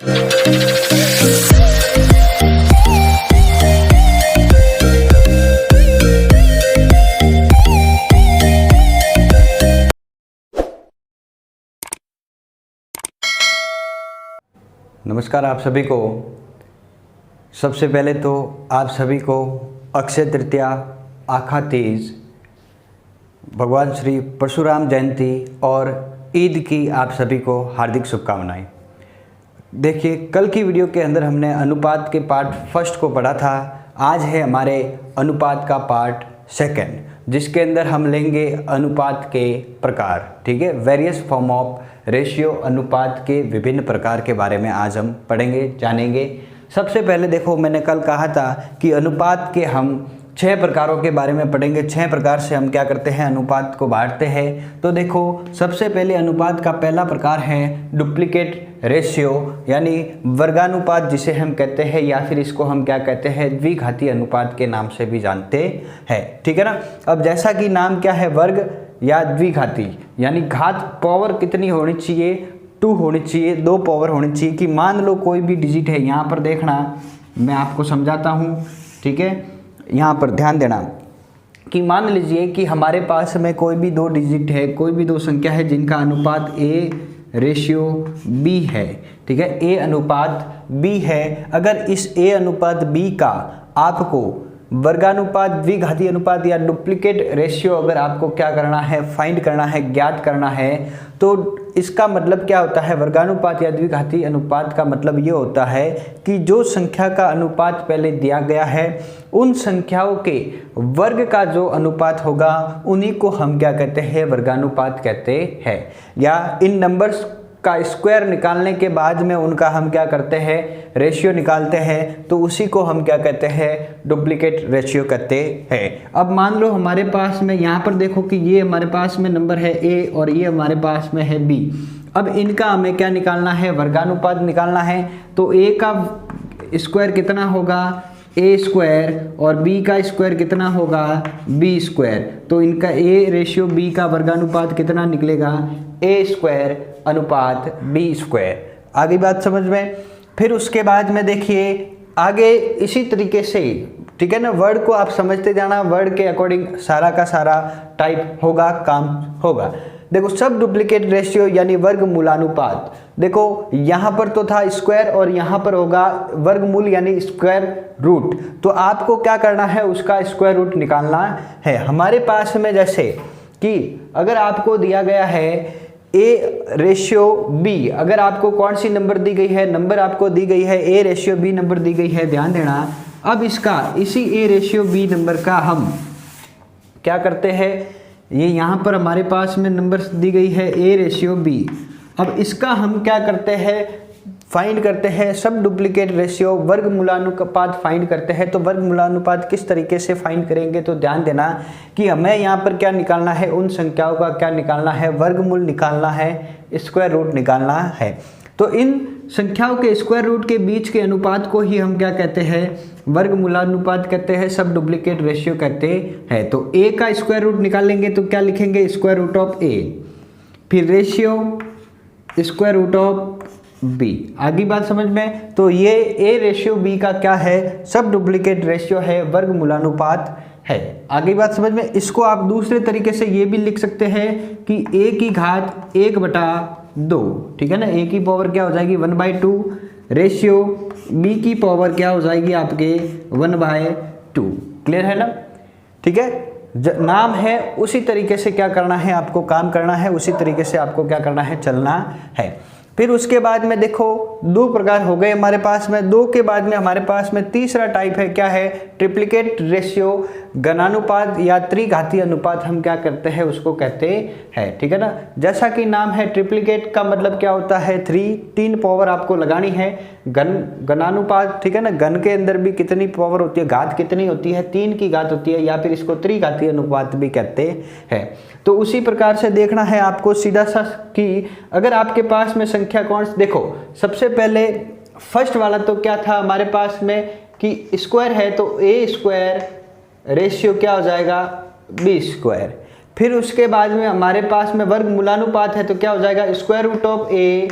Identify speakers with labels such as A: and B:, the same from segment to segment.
A: नमस्कार आप सभी को। सबसे पहले तो आप सभी को अक्षय तृतीया, आखा तीज, भगवान श्री परशुराम जयंती और ईद की आप सभी को हार्दिक शुभकामनाएं। देखिए, कल की वीडियो के अंदर हमने अनुपात के पार्ट फर्स्ट को पढ़ा था। आज है हमारे अनुपात का पार्ट सेकंड, जिसके अंदर हम लेंगे अनुपात के प्रकार। ठीक है, वेरियस फॉर्म ऑफ रेशियो, अनुपात के विभिन्न प्रकार के बारे में आज हम पढ़ेंगे, जानेंगे। सबसे पहले देखो, मैंने कल कहा था कि अनुपात के हम 6 प्रकारों के बारे में पढ़ेंगे। 6 प्रकार से हम क्या करते हैं, अनुपात को बांटते हैं। तो देखो, सबसे पहले अनुपात का पहला प्रकार है डुप्लीकेट रेशियो, यानी वर्गानुपात जिसे हम कहते हैं, या फिर इसको हम क्या कहते हैं, द्विघाती अनुपात के नाम से भी जानते हैं। ठीक है ना। अब जैसा कि नाम क्या है, वर्ग या द्विघाती, यानी घात पावर कितनी होनी चाहिए, 2 होनी चाहिए, 2 पावर होनी चाहिए। कि मान लो कोई भी डिजिट है, यहाँ पर देखना, मैं आपको समझाता हूँ। ठीक है, यहाँ पर ध्यान देना कि मान लीजिए कि हमारे पास में कोई भी 2 डिजिट है, कोई भी 2 संख्या है जिनका अनुपात A रेशियो B है। ठीक है, A अनुपात B है। अगर इस A अनुपात B का आपको वर्गानुपात, द्विघाती अनुपात या डुप्लीकेट रेशियो अगर आपको क्या करना है, फाइंड करना है, ज्ञात करना है, तो इसका मतलब क्या होता है, वर्गानुपात या द्विघाती अनुपात का मतलब ये होता है कि जो संख्या का अनुपात पहले दिया गया है, उन संख्याओं के वर्ग का जो अनुपात होगा, उन्हीं को हम क्या कहते हैं, वर्गानुपात कहते हैं। या इन नंबर्स का स्क्वायर निकालने के बाद में उनका हम क्या करते हैं, रेशियो निकालते हैं, तो उसी को हम क्या कहते हैं, डुप्लीकेट रेशियो कहते हैं। अब मान लो हमारे पास में यहाँ पर देखो कि ये हमारे पास में नंबर है A और ये हमारे पास में है B। अब इनका हमें क्या निकालना है, वर्गानुपात निकालना है। तो A का स्क्वायर कितना होगा, A स्क्वायर, और B का स्क्वायर कितना होगा, B स्क्वायर। तो इनका A रेशियो B का वर्गानुपात कितना निकलेगा, A स्क्वायर अनुपात B स्क्वायर। आगे बात समझ में। फिर उसके बाद में देखिए आगे इसी तरीके से, ठीक है ना, वर्ड को आप समझते जाना, वर्ड के अकॉर्डिंग सारा का सारा टाइप होगा, काम होगा। देखो, सब डुप्लीकेट रेशियो यानी वर्गमूलानुपात। देखो, यहाँ पर तो था स्क्वायर और यहाँ पर होगा वर्गमूल यानी स्क्वायर रूट। तो आपको क्या करना है, उसका स्क्वायर रूट निकालना है। हमारे पास में जैसे कि अगर आपको दिया गया है A रेशियो B, अगर आपको कौन सी नंबर दी गई है, नंबर आपको दी गई है A रेशियो B नंबर दी गई है, ध्यान देना। अब इसका, इसी A रेशियो B नंबर का हम क्या करते हैं, ये यहाँ पर हमारे पास में नंबर दी गई है A रेशियो B। अब इसका हम क्या करते हैं, फाइंड करते हैं, सब डुप्लीकेट रेशियो वर्गमूलानुपात फाइंड करते हैं। तो वर्गमूलानुपात किस तरीके से फाइंड करेंगे, तो ध्यान देना कि हमें यहाँ पर क्या निकालना है, उन संख्याओं का क्या निकालना है, वर्गमूल निकालना है, स्क्वायर रूट निकालना है। तो इन संख्याओं के स्क्वायर रूट के बीच के अनुपात को ही हम क्या कहते हैं, वर्गमूलानुपात कहते हैं, सब डुप्लीकेट रेशियो कहते हैं। तो A का स्क्वायर रूट निकालेंगे तो क्या लिखेंगे, स्क्वायर रूट ऑफ A, फिर ratio square root of B। आगे बात समझ में। तो ये A रेशियो B का क्या है, सब डुप्लीकेट रेशियो है, वर्गमूलानुपात है। आगे बात समझ में। इसको आप दूसरे तरीके से ये भी लिख सकते हैं कि A की घात 1/2, ठीक है ना, A की पावर क्या हो जाएगी, 1/2, रेशियो B की पावर क्या हो जाएगी आपके 1/2। क्लियर है ना। ठीक है, नाम है उसी तरीके से क्या करना है, आपको काम करना है, उसी तरीके से आपको क्या करना है, चलना है। फिर उसके बाद में देखो 2 प्रकार हो गए हमारे पास में। 2 के बाद में हमारे पास में तीसरा टाइप है, क्या है, ट्रिप्लिकेट रेशियो, गणानुपात या त्रिघाती अनुपात हम क्या करते हैं, उसको कहते हैं। ठीक है ना। जैसा कि नाम है, ट्रिप्लिकेट का मतलब क्या होता है, 3 पावर आपको लगानी है। गणानुपात, ठीक है ना, गण के अंदर भी कितनी पावर होती है, घात कितनी होती है, 3 की घात होती है, या फिर इसको त्रिघाती अनुपात भी कहते हैं। तो उसी प्रकार से देखना है आपको सीधा सा कि अगर आपके पास में संख्या कौन, देखो सबसे पहले फर्स्ट वाला तो क्या था हमारे पास में कि स्क्वायर है, तो A स्क्वायर रेशियो क्या हो जाएगा, B स्क्वायर। फिर उसके बाद में हमारे पास में वर्गमूलानुपात है, तो क्या हो जाएगा, square root of A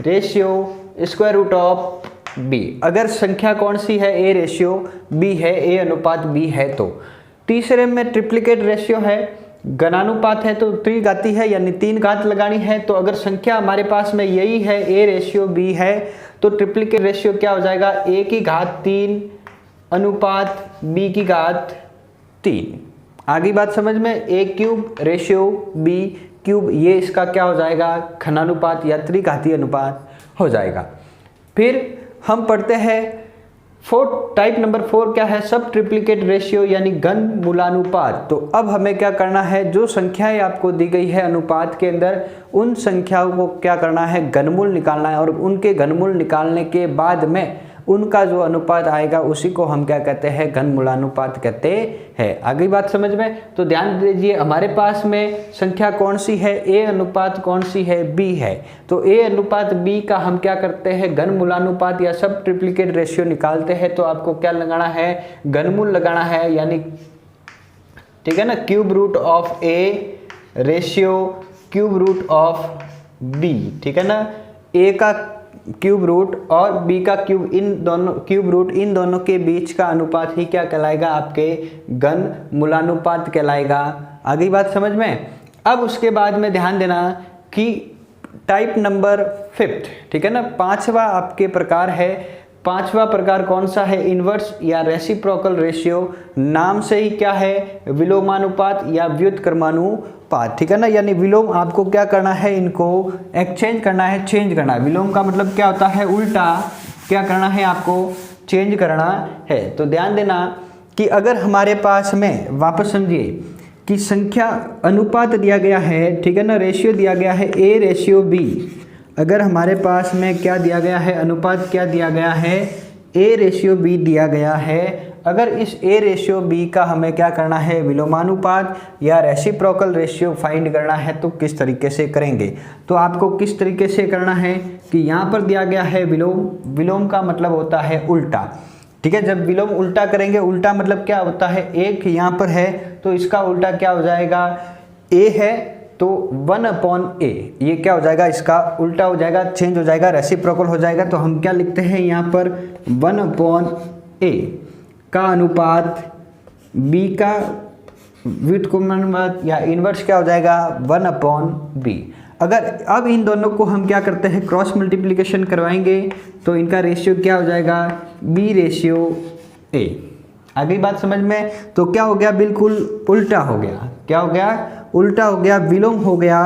A: ratio square root of B. अगर संख्या कौन सी है, ए रेशियो बी है, ए अनुपात बी है। तो तीसरे में ट्रिप्लिकेट रेशियो है, घनानुपात है तो त्रिघाती है यानी 3 घात लगानी है। तो अगर संख्या हमारे पास में यही है, ए रेशियो बी है, तो ट्रिप्लिकेट रेशियो क्या हो जाएगा, ए की घात 3 अनुपात बी की घात 3। आगे बात समझ में, ए क्यूब रेशियो बी क्यूब, ये इसका क्या हो जाएगा, घनानुपात या त्रिघाती अनुपात हो जाएगा। फिर हम पढ़ते हैं टाइप नंबर 4 क्या है, सब ट्रिप्लिकेट रेशियो यानी घन मूलानुपात। तो अब हमें क्या करना है, जो संख्याएं आपको दी गई है अनुपात के अंदर, उन संख्याओं को क्या करना है, घनमूल निकालना है। और उनके घनमूल निकालने के बाद में उनका जो अनुपात आएगा उसी को हम क्या कहते हैं, घनमूलानुपात कहते हैं। आगे बात समझ में, तो ध्यान दीजिए हमारे पास में संख्या कौन सी है, ए अनुपात कौन सी है, बी है। तो ए अनुपात बी का हम क्या करते हैं, घनमूलानुपात या सब ट्रिप्लिकेट रेशियो निकालते हैं। तो आपको क्या लगाना है, घनमूल लगाना है, यानी ठीक है ना, cube root of A ratio cube root of B, ठीक है ना, ए का क्यूब रूट और बी का क्यूब, इन दोनों क्यूब रूट, इन दोनों के बीच का अनुपात ही क्या कहलाएगा, आपके घन मूलानुपात कहलाएगा। आगे बात समझ में। अब उसके बाद में ध्यान देना कि टाइप नंबर 5, ठीक है ना, 5वां आपके प्रकार है। 5वां प्रकार कौन सा है, इनवर्स या रेसिप्रोकल रेशियो। नाम से ही क्या है, विलोमानुपात या व्युत्क्रमानुपात, ठीक है ना, यानी विलोम आपको क्या करना है, इनको एक्सचेंज करना है, चेंज करना है। विलोम का मतलब क्या होता है, उल्टा क्या करना है, आपको चेंज करना है। तो ध्यान देना कि अगर हमारे पास में, वापस समझिए कि संख्या अनुपात दिया गया है, ठीक है ना, रेशियो दिया गया है ए रेशियो बी। अगर हमारे पास में क्या दिया गया है, अनुपात क्या दिया गया है, ए रेशियो बी दिया गया है। अगर इस ए रेशियो बी का हमें क्या करना है, विलोमानुपात या रेसिप्रोकल रेशियो फाइंड करना है, तो किस तरीके से करेंगे। तो आपको किस तरीके से करना है कि यहाँ पर दिया गया है विलोम, विलोम का मतलब होता है उल्टा, ठीक है। जब विलोम उल्टा करेंगे, उल्टा मतलब क्या होता है, एक यहाँ पर है तो इसका उल्टा क्या हो जाएगा, ए है तो 1/a, ये क्या हो जाएगा, इसका उल्टा हो जाएगा, चेंज हो जाएगा, रेसिप्रोकल हो जाएगा। तो हम क्या लिखते हैं यहाँ पर, 1/a का अनुपात b का व्युत्क्रमानुपात या इनवर्स क्या हो जाएगा, 1/b। अगर अब इन दोनों को हम क्या करते हैं, क्रॉस मल्टीप्लिकेशन करवाएंगे तो इनका रेशियो क्या हो जाएगा, b रेशियो a। आगे बात समझ में। तो क्या हो गया, बिल्कुल उल्टा हो गया, क्या हो गया, उल्टा हो गया, विलोम हो गया,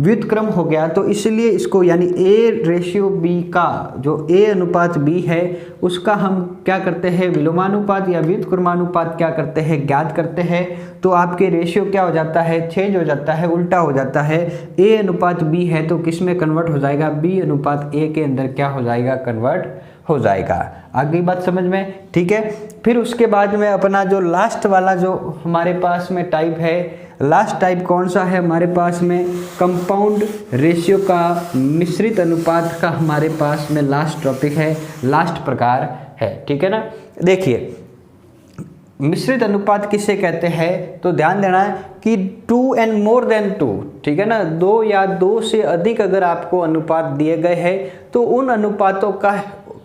A: व्युत्क्रम हो गया। तो इसलिए इसको यानी ए रेशियो बी का जो ए अनुपात बी है उसका हम क्या करते हैं, विलोमानुपात या व्युत्क्रमानुपात क्या करते हैं, ज्ञात करते हैं। तो आपके रेशियो क्या हो जाता है, चेंज हो जाता है, उल्टा हो जाता है। ए अनुपात बी है तो किस में कन्वर्ट हो जाएगा, बी अनुपात ए के अंदर क्या हो जाएगा, कन्वर्ट हो जाएगा। आगे बात समझ में, ठीक है। फिर उसके बाद में अपना जो लास्ट वाला जो हमारे पास में टाइप है, लास्ट टाइप कौन सा है हमारे पास में, कंपाउंड रेशियो का मिश्रित अनुपात का हमारे पास में लास्ट टॉपिक है, लास्ट प्रकार है, ठीक है ना। देखिए मिश्रित अनुपात किसे कहते हैं, तो ध्यान देना है कि 2 and more than 2, ठीक है ना, 2 या 2 से अधिक अगर आपको अनुपात दिए गए हैं तो उन अनुपातों का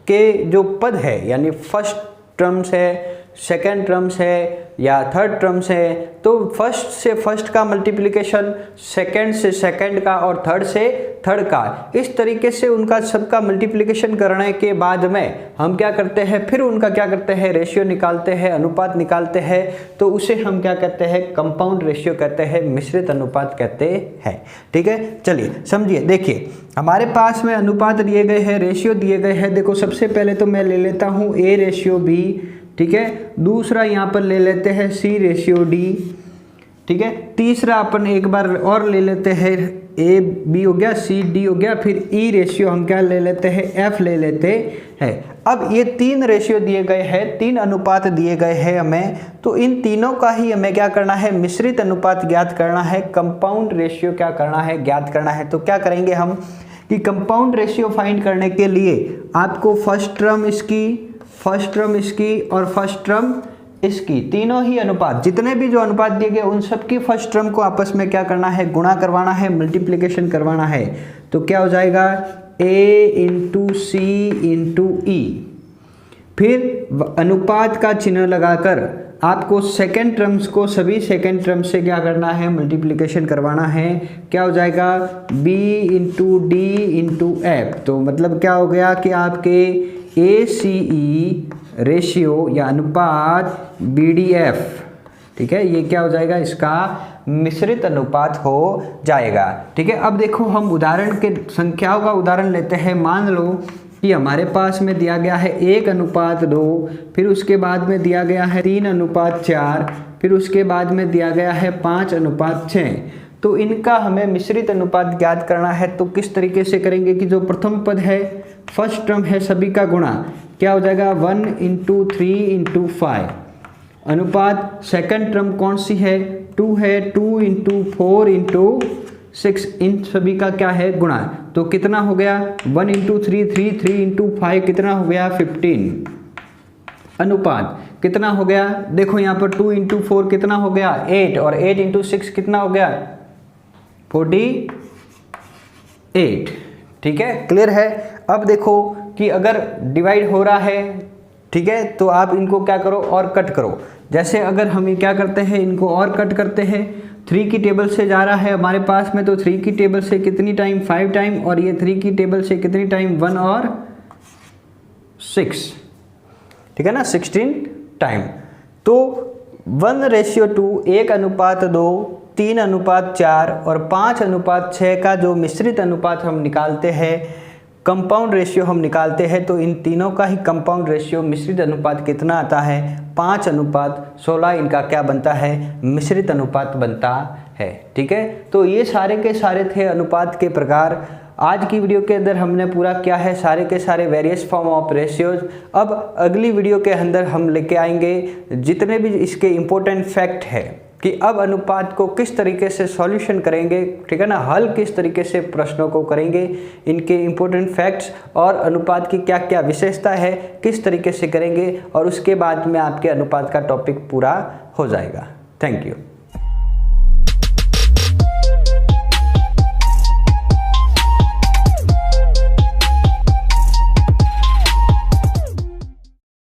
A: के जो पद है, यानी फर्स्ट टर्म्स है, सेकेंड टर्म्स है या थर्ड टर्म्स है, तो फर्स्ट से फर्स्ट का मल्टीप्लिकेशन, सेकेंड से सेकेंड का और थर्ड से थर्ड का, इस तरीके से उनका सबका मल्टीप्लिकेशन करने के बाद में हम क्या करते हैं, फिर उनका क्या करते हैं, रेशियो निकालते हैं, अनुपात निकालते हैं। तो उसे हम क्या कहते हैं, कंपाउंड रेशियो कहते हैं, मिश्रित अनुपात कहते हैं, ठीक है। चलिए समझिए, देखिए हमारे पास में अनुपात दिए गए हैं, रेशियो दिए गए हैं। देखो सबसे पहले तो मैं ले लेता हूँ ए रेशियो बी, ठीक है। दूसरा यहाँ पर ले लेते हैं सी रेशियो डी, ठीक है। तीसरा अपन एक बार और ले लेते हैं, ए बी हो गया, सी डी हो गया, फिर ई रेशियो हम क्या ले लेते हैं, एफ ले लेते हैं। अब ये 3 रेशियो दिए गए हैं, 3 अनुपात दिए गए हैं हमें, तो इन तीनों का ही हमें क्या करना है, मिश्रित अनुपात ज्ञात करना है, कंपाउंड रेशियो क्या करना है, ज्ञात करना है। तो क्या करेंगे हम कि कंपाउंड रेशियो फाइंड करने के लिए आपको फर्स्ट टर्म इसकी और फर्स्ट टर्म इसकी, तीनों ही अनुपात, जितने भी जो अनुपात दिए गए उन सब की फर्स्ट टर्म को आपस में क्या करना है, गुणा करवाना है, मल्टीप्लिकेशन करवाना है। तो क्या हो जाएगा, A इंटू सी इंटू ई। फिर अनुपात का चिन्ह लगाकर आपको सेकेंड टर्म्स को सभी सेकेंड टर्म से क्या करना है, मल्टीप्लिकेशन करवाना है। क्या हो जाएगा, B into D into F. तो मतलब क्या हो गया कि आपके ACE रेशियो या अनुपात BDF, ठीक है, ये क्या हो जाएगा, इसका मिश्रित अनुपात हो जाएगा। ठीक है, अब देखो हम उदाहरण के संख्याओं का उदाहरण लेते हैं। मान लो कि हमारे पास में दिया गया है 1:2, फिर उसके बाद में दिया गया है 3:4, फिर उसके बाद में दिया गया है 5:6। तो इनका हमें मिश्रित अनुपात ज्ञात करना है। तो किस तरीके से करेंगे कि जो प्रथम पद है, फर्स्ट टर्म है, सभी का गुणा क्या हो जाएगा, 1 इंटू 3 इंटू 5। अनुपात सेकंड टर्म कौन सी है, 2 है, 2 इंटू 4 इंटू 6, इन सभी का क्या है, गुणा। तो कितना हो गया, 1 इंटू 3, 3 इंटू 5 कितना हो गया, 15। अनुपात कितना हो गया, देखो यहाँ पर 2 इंटू 4 कितना हो गया, 8, और 8 इंटू 6 कितना हो गया, 48। ठीक है, क्लियर है। अब देखो कि अगर डिवाइड हो रहा है, ठीक है, तो आप इनको क्या करो, और कट करो। जैसे अगर हम ये क्या करते हैं, इनको और कट करते हैं, 3 की टेबल से जा रहा है हमारे पास में, तो 3 की टेबल से कितनी टाइम, 5 टाइम, और ये 3 की टेबल से कितनी टाइम, 1 और 6, ठीक है ना, 16 टाइम। तो 1:2, 1:2, 3:4 और 5:6 का जो मिश्रित अनुपात हम निकालते हैं, कंपाउंड रेशियो हम निकालते हैं, तो इन तीनों का ही कंपाउंड रेशियो मिश्रित अनुपात कितना आता है, 5:16 इनका क्या बनता है, मिश्रित अनुपात बनता है। ठीक है, तो ये सारे के सारे थे अनुपात के प्रकार। आज की वीडियो के अंदर हमने पूरा किया है सारे के सारे वेरियस फॉर्म ऑफ रेशियोज। अब अगली वीडियो के अंदर हम लेके आएंगे जितने भी इसके इम्पोर्टेंट फैक्ट है कि अब अनुपात को किस तरीके से सॉल्यूशन करेंगे, ठीक है ना, हल किस तरीके से प्रश्नों को करेंगे, इनके इम्पोर्टेंट फैक्ट्स और अनुपात की क्या क्या विशेषता है किस तरीके से करेंगे, और उसके बाद में आपके अनुपात का टॉपिक पूरा हो जाएगा। Thank you.